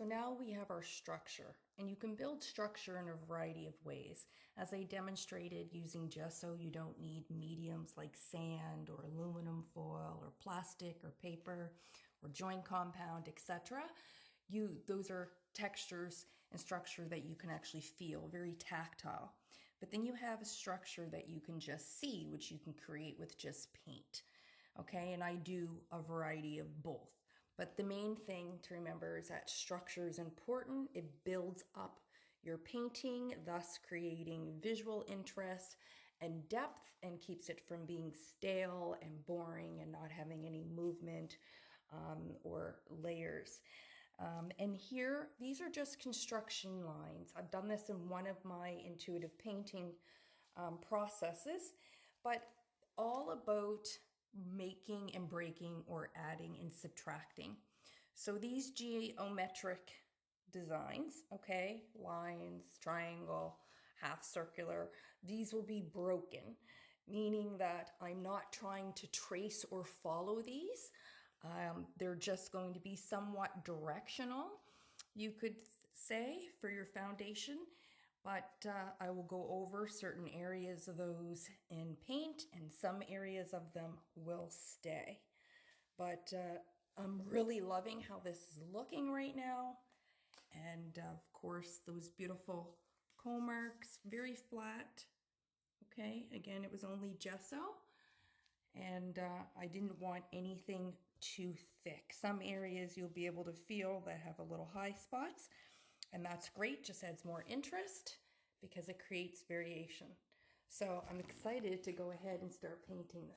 now we have our structure, and you can build structure in a variety of ways. As I demonstrated using gesso, you don't need mediums like sand or aluminum foil or plastic or paper or joint compound, etc. Those are textures and structure that you can actually feel, very tactile. But then you have a structure that you can just see, which you can create with just paint. Okay, and I do a variety of both. But the main thing to remember is that structure is important. It builds up your painting, thus creating visual interest and depth, and keeps it from being stale and boring and not having any movement or layers. And here, these are just construction lines. I've done this in one of my intuitive painting processes, but all about making and breaking or adding and subtracting. So these geometric designs, okay, lines, triangle, half circular, these will be broken, meaning that I'm not trying to trace or follow these. They're just going to be somewhat directional, you could say, for your foundation. But I will go over certain areas of those in paint, and some areas of them will stay. But I'm really loving how this is looking right now. And of course, those beautiful comb marks, very flat. Okay, again, it was only gesso. And I didn't want anything too thick. Some areas you'll be able to feel that have a little high spots. And that's great, just adds more interest because it creates variation. So I'm excited to go ahead and start painting this.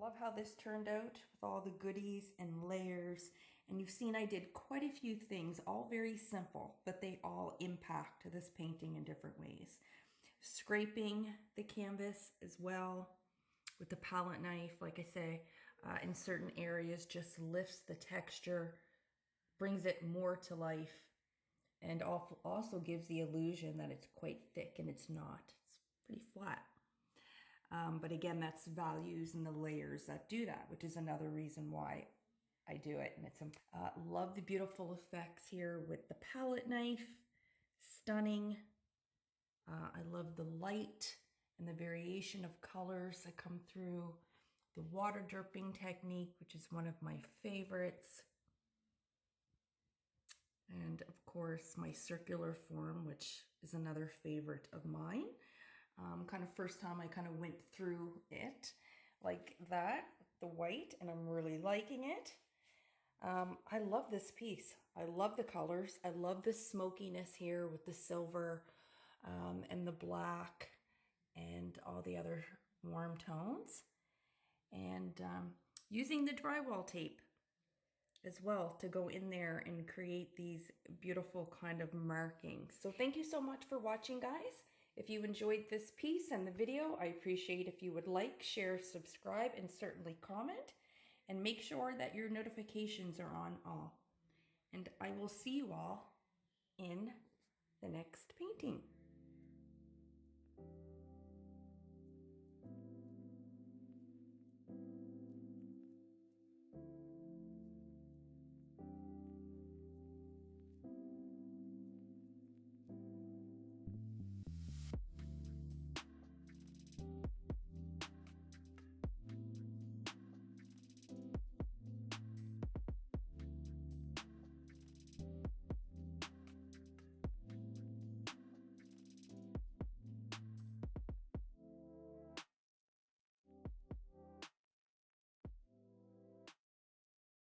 love how this turned out with all the goodies and layers. And you've seen I did quite a few things, all very simple, but they all impact this painting in different ways. Scraping the canvas as well with the palette knife, like I say, in certain areas just lifts the texture, brings it more to life, and also gives the illusion that it's quite thick, and it's not. It's pretty flat. But again, that's values and the layers that do that, which is another reason why I do it. And it's love the beautiful effects here with the palette knife. Stunning. I love the light and the variation of colors that come through. The water dripping technique, which is one of my favorites. And of course, my circular form, which is another favorite of mine. Kind of first time I kind of went through it like that, the white, and I'm really liking it. I love this piece. I love the colors. I love the smokiness here with the silver and the black and all the other warm tones. And using the drywall tape as well to go in there and create these beautiful kind of markings. So thank you so much for watching, guys. If you enjoyed this piece and the video, I appreciate if you would like, share, subscribe, and certainly comment. And make sure that your notifications are on all. And I will see you all in the next painting.